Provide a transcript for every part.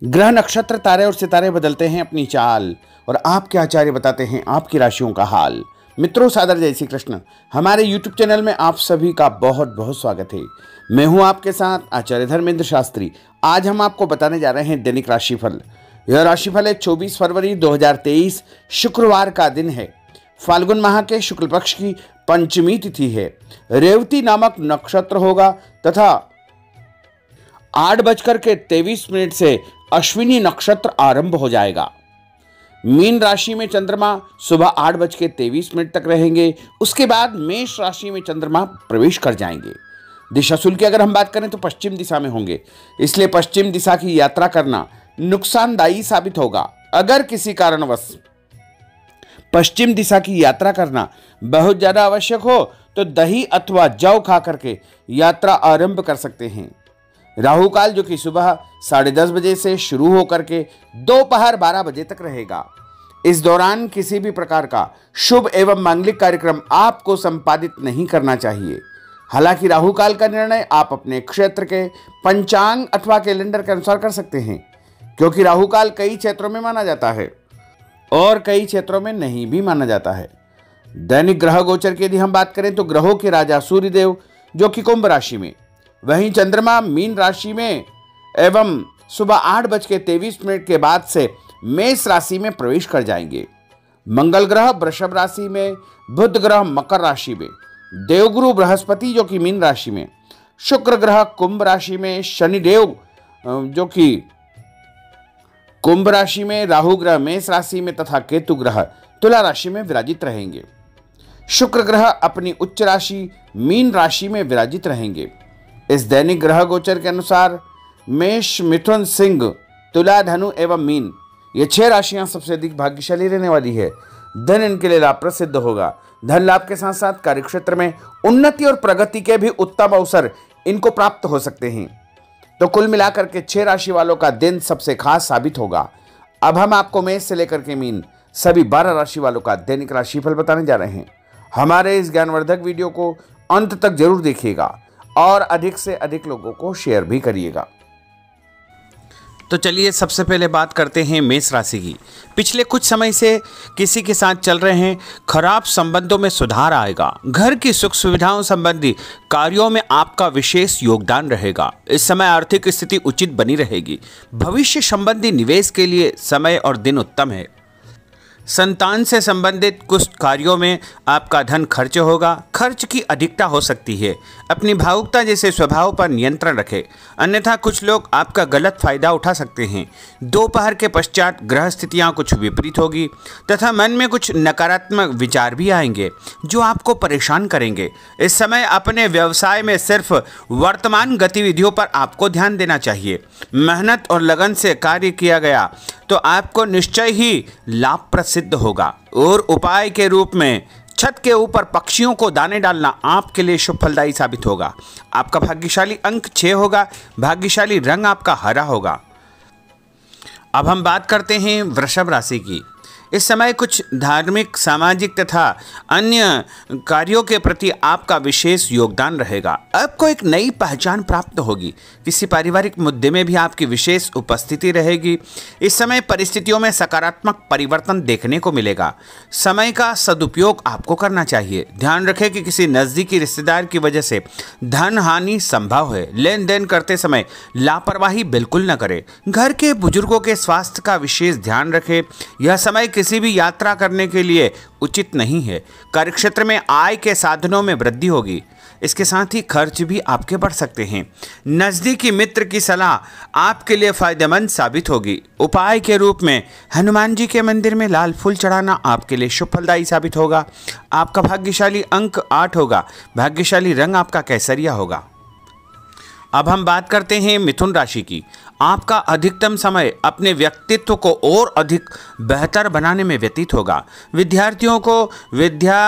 ग्रह नक्षत्र तारे और सितारे बदलते हैं अपनी चाल और आपके आचार्य बताते हैं आपकी राशियों का हाल। मित्रों, सादर जय श्री कृष्ण। हमारे YouTube चैनल में आप सभी का बहुत बहुत स्वागत है। मैं हूं आपके साथ आचार्य धर्मेंद्र शास्त्री। आज हम आपको बताने जा रहे हैं दैनिक राशिफल। यह राशिफल है 24 फरवरी 2023 शुक्रवार का दिन है। फाल्गुन माह के शुक्ल पक्ष की पंचमी तिथि है। रेवती नामक नक्षत्र होगा तथा 8:23 से अश्विनी नक्षत्र आरंभ हो जाएगा। मीन राशि में चंद्रमा सुबह 8:23 तक रहेंगे। उसके बाद मेष राशि में चंद्रमा प्रवेश कर जाएंगे। दिशा शुल की अगर हम बात करें तो पश्चिम दिशा में होंगे, इसलिए पश्चिम दिशा की यात्रा करना नुकसानदायी साबित होगा। अगर किसी कारणवश पश्चिम दिशा की यात्रा करना बहुत ज्यादा आवश्यक हो तो दही अथवा जौ खा करके यात्रा आरंभ कर सकते हैं। राहु काल जो कि सुबह 10:30 बजे से शुरू होकर के दोपहर 12 बजे तक रहेगा। इस दौरान किसी भी प्रकार का शुभ एवं मांगलिक कार्यक्रम आपको संपादित नहीं करना चाहिए। हालांकि राहु काल का निर्णय आप अपने क्षेत्र के पंचांग अथवा कैलेंडर के अनुसार कर सकते हैं, क्योंकि राहु काल कई क्षेत्रों में माना जाता है और कई क्षेत्रों में नहीं भी माना जाता है। दैनिक ग्रह गोचर की यदि हम बात करें तो ग्रहों के राजा सूर्यदेव जो कि कुंभ राशि में, वहीं चंद्रमा मीन राशि में एवं सुबह 8:23 के बाद से मेष राशि में प्रवेश कर जाएंगे। मंगल ग्रह वृषभ राशि में, बुध ग्रह मकर राशि में, देवगुरु बृहस्पति जो कि मीन राशि में, शुक्र ग्रह कुंभ राशि में, शनिदेव जो कि कुंभ राशि में, राहु ग्रह मेष राशि में तथा केतु ग्रह तुला राशि में विराजित रहेंगे। शुक्र ग्रह अपनी उच्च राशि मीन राशि में विराजित रहेंगे। इस दैनिक ग्रह गोचर के अनुसार मेष, मिथुन, सिंह, तुला, धनु एवं मीन ये 6 राशियां सबसे अधिक भाग्यशाली रहने वाली है। धन इनके लिए लाभप्रद सिद्ध होगा। धन लाभ के साथ साथ कार्यक्षेत्र में उन्नति और प्रगति के भी उत्तम अवसर इनको प्राप्त हो सकते हैं। तो कुल मिलाकर के 6 राशि वालों का दिन सबसे खास साबित होगा। अब हम आपको मेष से लेकर के मीन सभी 12 राशि वालों का दैनिक राशिफल बताने जा रहे हैं। हमारे इस ज्ञानवर्धक वीडियो को अंत तक जरूर देखिएगा और अधिक से अधिक लोगों को शेयर भी करिएगा। तो चलिए सबसे पहले बात करते हैं मेष राशि की। पिछले कुछ समय से किसी के साथ चल रहे हैं खराब संबंधों में सुधार आएगा। घर की सुख सुविधाओं संबंधी कार्यों में आपका विशेष योगदान रहेगा। इस समय आर्थिक स्थिति उचित बनी रहेगी। भविष्य संबंधी निवेश के लिए समय और दिन उत्तम है। संतान से संबंधित कुछ कार्यों में आपका धन खर्च होगा। खर्च की अधिकता हो सकती है। अपनी भावुकता जैसे स्वभाव पर नियंत्रण रखें, अन्यथा कुछ लोग आपका गलत फायदा उठा सकते हैं। दोपहर के पश्चात ग्रह स्थितियाँ कुछ विपरीत होगी तथा मन में कुछ नकारात्मक विचार भी आएंगे जो आपको परेशान करेंगे। इस समय अपने व्यवसाय में सिर्फ वर्तमान गतिविधियों पर आपको ध्यान देना चाहिए। मेहनत और लगन से कार्य किया गया तो आपको निश्चय ही लाभ सिद्ध होगा। और उपाय के रूप में छत के ऊपर पक्षियों को दाने डालना आपके लिए शुभ फलदायी साबित होगा। आपका भाग्यशाली अंक 6 होगा। भाग्यशाली रंग आपका हरा होगा। अब हम बात करते हैं वृषभ राशि की। इस समय कुछ धार्मिक, सामाजिक तथा अन्य कार्यों के प्रति आपका विशेष योगदान रहेगा। आपको एक नई पहचान प्राप्त होगी। किसी पारिवारिक मुद्दे में भी आपकी विशेष उपस्थिति रहेगी। इस समय परिस्थितियों में सकारात्मक परिवर्तन देखने को मिलेगा। समय का सदुपयोग आपको करना चाहिए। ध्यान रखें कि किसी नज़दीकी रिश्तेदार की वजह से धन हानि संभव है। लेन देन करते समय लापरवाही बिल्कुल न करें। घर के बुजुर्गों के स्वास्थ्य का विशेष ध्यान रखें। यह समय किसी भी यात्रा करने के लिए उचित नहीं है। कार्यक्षेत्र में आय के साधनों में वृद्धि होगी। इसके साथ ही खर्च भी आपके बढ़ सकते हैं। नज़दीकी मित्र की सलाह आपके लिए फायदेमंद साबित होगी। उपाय के रूप में हनुमान जी के मंदिर में लाल फूल चढ़ाना आपके लिए शुभ फलदायी साबित होगा। आपका भाग्यशाली अंक 8 होगा। भाग्यशाली रंग आपका केसरिया होगा। अब हम बात करते हैं मिथुन राशि की। आपका अधिकतम समय अपने व्यक्तित्व को और अधिक बेहतर बनाने में व्यतीत होगा। विद्यार्थियों को विद्या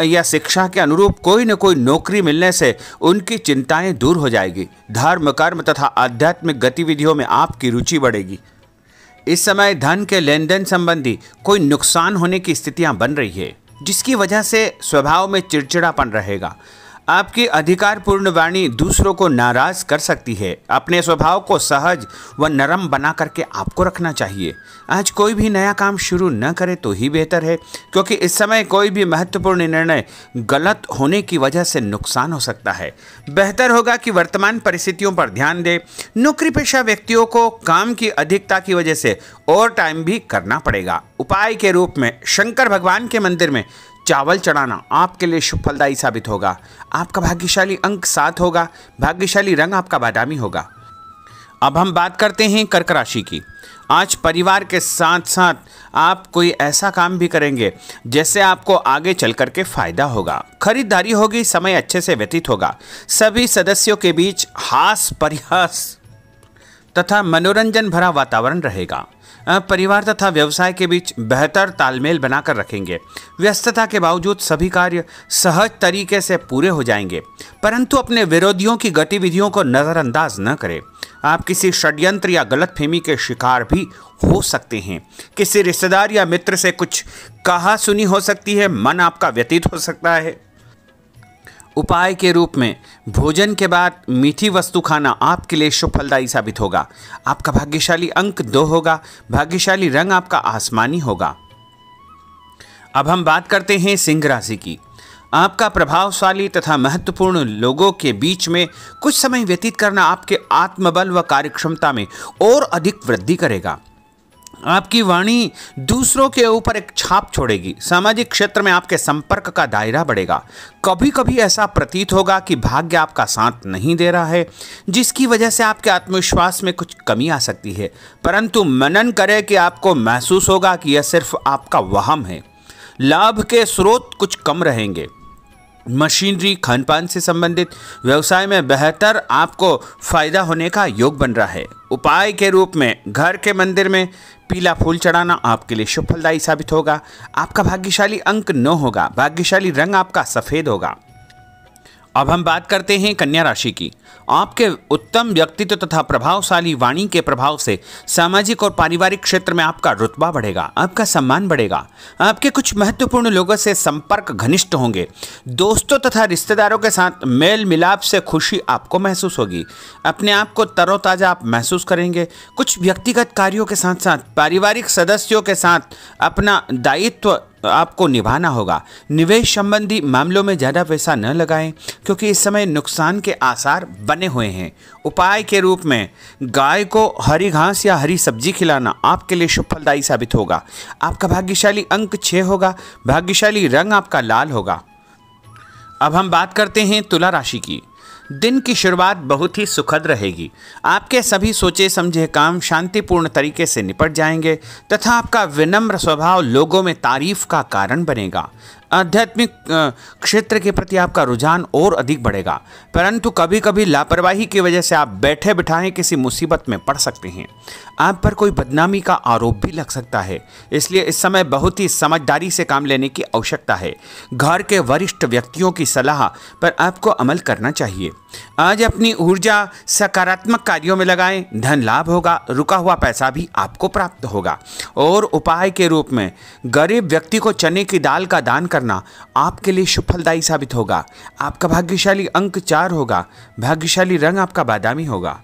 या शिक्षा के अनुरूप कोई न कोई नौकरी मिलने से उनकी चिंताएं दूर हो जाएगी। धर्म, कर्म तथा आध्यात्मिक गतिविधियों में आपकी रुचि बढ़ेगी। इस समय धन के लेन देन संबंधी कोई नुकसान होने की स्थितियां बन रही है, जिसकी वजह से स्वभाव में चिड़चिड़ापन रहेगा। आपकी अधिकारपूर्ण वाणी दूसरों को नाराज कर सकती है। अपने स्वभाव को सहज व नरम बना करके आपको रखना चाहिए। आज कोई भी नया काम शुरू न करे तो ही बेहतर है, क्योंकि इस समय कोई भी महत्वपूर्ण निर्णय गलत होने की वजह से नुकसान हो सकता है। बेहतर होगा कि वर्तमान परिस्थितियों पर ध्यान दें। नौकरी पेशा व्यक्तियों को काम की अधिकता की वजह से ओवर टाइम भी करना पड़ेगा। उपाय के रूप में शंकर भगवान के मंदिर में चावल चढ़ाना आपके लिए शुभ फलदायी साबित होगा। आपका भाग्यशाली अंक 7 होगा। भाग्यशाली रंग आपका बादामी होगा। अब हम बात करते हैं कर्क राशि की। आज परिवार के साथ साथ आप कोई ऐसा काम भी करेंगे जिससे आपको आगे चल करके फायदा होगा। खरीदारी होगी, समय अच्छे से व्यतीत होगा। सभी सदस्यों के बीच हास परिहास तथा मनोरंजन भरा वातावरण रहेगा। परिवार तथा व्यवसाय के बीच बेहतर तालमेल बनाकर रखेंगे। व्यस्तता के बावजूद सभी कार्य सहज तरीके से पूरे हो जाएंगे, परंतु अपने विरोधियों की गतिविधियों को नज़रअंदाज न करें। आप किसी षड्यंत्र या गलतफहमी के शिकार भी हो सकते हैं। किसी रिश्तेदार या मित्र से कुछ कहा सुनी हो सकती है। मन आपका व्यतीत हो सकता है। उपाय के रूप में भोजन के बाद मीठी वस्तु खाना आपके लिए शुभ फलदायी साबित होगा। आपका भाग्यशाली अंक 2 होगा। भाग्यशाली रंग आपका आसमानी होगा। अब हम बात करते हैं सिंह राशि की। आपका प्रभावशाली तथा महत्वपूर्ण लोगों के बीच में कुछ समय व्यतीत करना आपके आत्मबल व कार्यक्षमता में और अधिक वृद्धि करेगा। आपकी वाणी दूसरों के ऊपर एक छाप छोड़ेगी। सामाजिक क्षेत्र में आपके संपर्क का दायरा बढ़ेगा। कभी कभी ऐसा प्रतीत होगा कि भाग्य आपका साथ नहीं दे रहा है, जिसकी वजह से आपके आत्मविश्वास में कुछ कमी आ सकती है, परंतु मनन करें कि आपको महसूस होगा कि यह सिर्फ आपका वहम है। लाभ के स्रोत कुछ कम रहेंगे। मशीनरी खानपान से संबंधित व्यवसाय में बेहतर आपको फायदा होने का योग बन रहा है। उपाय के रूप में घर के मंदिर में पीला फूल चढ़ाना आपके लिए शुभ फलदायी साबित होगा। आपका भाग्यशाली अंक 9 होगा। भाग्यशाली रंग आपका सफेद होगा। अब हम बात करते हैं कन्या राशि की। आपके उत्तम व्यक्तित्व तथा प्रभावशाली वाणी के प्रभाव से सामाजिक और पारिवारिक क्षेत्र में आपका रुतबा बढ़ेगा, आपका सम्मान बढ़ेगा। आपके कुछ महत्वपूर्ण लोगों से संपर्क घनिष्ठ होंगे। दोस्तों तथा रिश्तेदारों के साथ मेल मिलाप से खुशी आपको महसूस होगी। अपने आप को तरोताजा आप महसूस करेंगे। कुछ व्यक्तिगत कार्यों के साथ साथ पारिवारिक सदस्यों के साथ अपना दायित्व आपको निभाना होगा। निवेश संबंधी मामलों में ज़्यादा पैसा न लगाएं, क्योंकि इस समय नुकसान के आसार बने हुए हैं। उपाय के रूप में गाय को हरी घास या हरी सब्जी खिलाना आपके लिए शुभ फलदायी साबित होगा। आपका भाग्यशाली अंक 6 होगा। भाग्यशाली रंग आपका लाल होगा। अब हम बात करते हैं तुला राशि की। दिन की शुरुआत बहुत ही सुखद रहेगी। आपके सभी सोचे समझे काम शांतिपूर्ण तरीके से निपट जाएंगे तथा आपका विनम्र स्वभाव लोगों में तारीफ का कारण बनेगा। आध्यात्मिक क्षेत्र के प्रति आपका रुझान और अधिक बढ़ेगा, परंतु कभी कभी लापरवाही की वजह से आप बैठे बिठाए किसी मुसीबत में पड़ सकते हैं। आप पर कोई बदनामी का आरोप भी लग सकता है, इसलिए इस समय बहुत ही समझदारी से काम लेने की आवश्यकता है। घर के वरिष्ठ व्यक्तियों की सलाह पर आपको अमल करना चाहिए। आज अपनी ऊर्जा सकारात्मक कार्यों में लगाएं। धन लाभ होगा। रुका हुआ पैसा भी आपको प्राप्त होगा। और उपाय के रूप में गरीब व्यक्ति को चने की दाल का दान करना आपके लिए शुभ फलदायी साबित होगा। आपका भाग्यशाली अंक 4 होगा। भाग्यशाली रंग आपका बादामी होगा।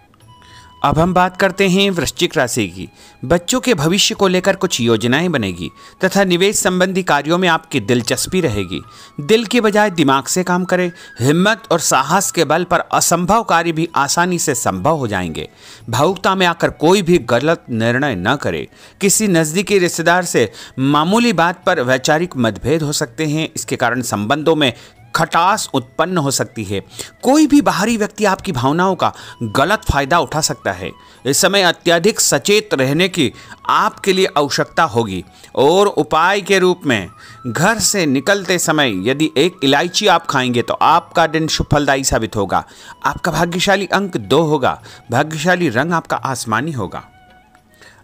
अब हम बात करते हैं वृश्चिक राशि की। बच्चों के भविष्य को लेकर कुछ योजनाएं बनेगी तथा निवेश संबंधी कार्यों में आपकी दिलचस्पी रहेगी। दिल के बजाय दिमाग से काम करें। हिम्मत और साहस के बल पर असंभव कार्य भी आसानी से संभव हो जाएंगे। भावुकता में आकर कोई भी गलत निर्णय न करें। किसी नज़दीकी रिश्तेदार से मामूली बात पर वैचारिक मतभेद हो सकते हैं। इसके कारण संबंधों में खटास उत्पन्न हो सकती है। कोई भी बाहरी व्यक्ति आपकी भावनाओं का गलत फायदा उठा सकता है। इस समय अत्यधिक सचेत रहने की आपके लिए आवश्यकता होगी। और उपाय के रूप में घर से निकलते समय यदि एक इलायची आप खाएंगे तो आपका दिन शुभ फलदायी साबित होगा। आपका भाग्यशाली अंक 2 होगा। भाग्यशाली रंग आपका आसमानी होगा।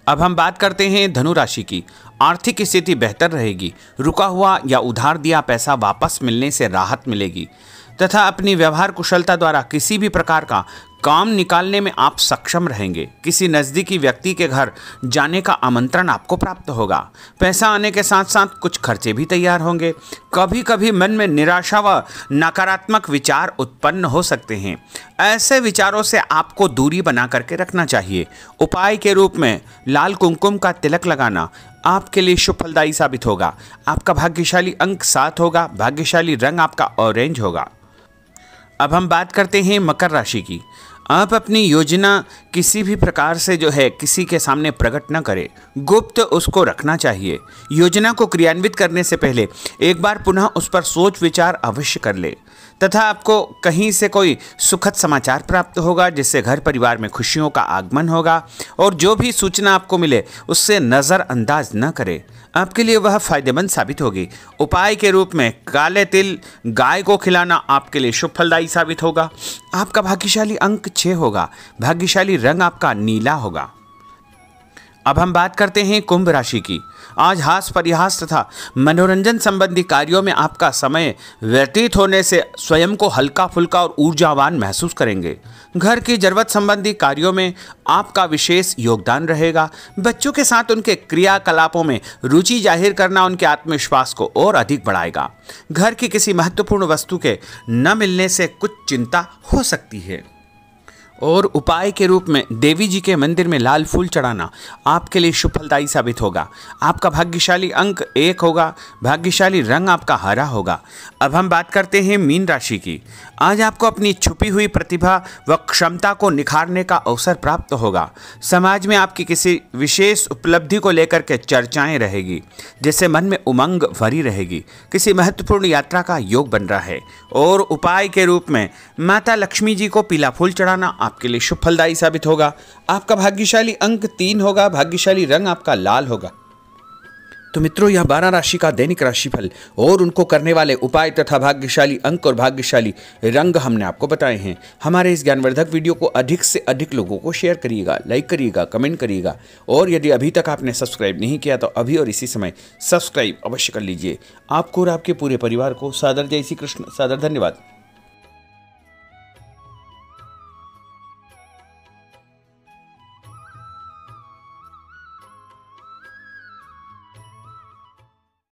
अब हम बात करते हैं धनु राशि की। आर्थिक स्थिति बेहतर रहेगी। रुका हुआ या उधार दिया पैसा वापस मिलने से राहत मिलेगी तथा अपनी व्यवहार कुशलता द्वारा किसी भी प्रकार का काम निकालने में आप सक्षम रहेंगे। किसी नज़दीकी व्यक्ति के घर जाने का आमंत्रण आपको प्राप्त होगा। पैसा आने के साथ साथ कुछ खर्चे भी तैयार होंगे। कभी कभी मन में निराशा व नकारात्मक विचार उत्पन्न हो सकते हैं। ऐसे विचारों से आपको दूरी बना करके रखना चाहिए। उपाय के रूप में लाल कुमकुम का तिलक लगाना आपके लिए शुभ फलदायी साबित होगा। आपका भाग्यशाली अंक 7 होगा। भाग्यशाली रंग आपका ऑरेंज होगा। अब हम बात करते हैं मकर राशि की। आप अपनी योजना किसी भी प्रकार से जो है किसी के सामने प्रकट न करें, गुप्त उसको रखना चाहिए। योजना को क्रियान्वित करने से पहले एक बार पुनः उस पर सोच विचार अवश्य कर ले तथा आपको कहीं से कोई सुखद समाचार प्राप्त होगा जिससे घर परिवार में खुशियों का आगमन होगा। और जो भी सूचना आपको मिले उससे नज़रअंदाज न करें, आपके लिए वह फायदेमंद साबित होगी। उपाय के रूप में काले तिल गाय को खिलाना आपके लिए शुभ फलदायी साबित होगा। आपका भाग्यशाली अंक 6 होगा। भाग्यशाली रंग आपका नीला होगा। अब हम बात करते हैं कुंभ राशि की। आज हास परिहास तथा मनोरंजन संबंधी कार्यों में आपका समय व्यतीत होने से स्वयं को हल्का फुल्का और ऊर्जावान महसूस करेंगे। घर की जरूरत संबंधी कार्यों में आपका विशेष योगदान रहेगा। बच्चों के साथ उनके क्रियाकलापों में रुचि जाहिर करना उनके आत्मविश्वास को और अधिक बढ़ाएगा। घर की किसी महत्वपूर्ण वस्तु के न मिलने से कुछ चिंता हो सकती है। और उपाय के रूप में देवी जी के मंदिर में लाल फूल चढ़ाना आपके लिए शुभ फलदायी साबित होगा। आपका भाग्यशाली अंक 1 होगा। भाग्यशाली रंग आपका हरा होगा। अब हम बात करते हैं मीन राशि की। आज आपको अपनी छुपी हुई प्रतिभा व क्षमता को निखारने का अवसर प्राप्त होगा। समाज में आपकी किसी विशेष उपलब्धि को लेकर के चर्चाएं रहेगी जिससे मन में उमंग भरी रहेगी। किसी महत्वपूर्ण यात्रा का योग बन रहा है। और उपाय के रूप में माता लक्ष्मी जी को पीला फूल चढ़ाना आपके लिए शुभ फलदायी साबित होगा। आपका भाग्यशाली अंक 3 होगा। भाग्यशाली रंग आपका लाल होगा। तो मित्रों, यह 12 राशि का दैनिक राशिफल और उनको करने वाले उपाय तथा भाग्यशाली अंक और भाग्यशाली रंग हमने आपको बताए हैं। हमारे इस ज्ञानवर्धक वीडियो को अधिक से अधिक लोगों को शेयर करिएगा, लाइक करिएगा, कमेंट करिएगा। और यदि अभी तक आपने सब्सक्राइब नहीं किया तो अभी और इसी समय सब्सक्राइब अवश्य कर लीजिए। आपको और आपके पूरे परिवार को सादर जय श्री कृष्ण, सादर धन्यवाद।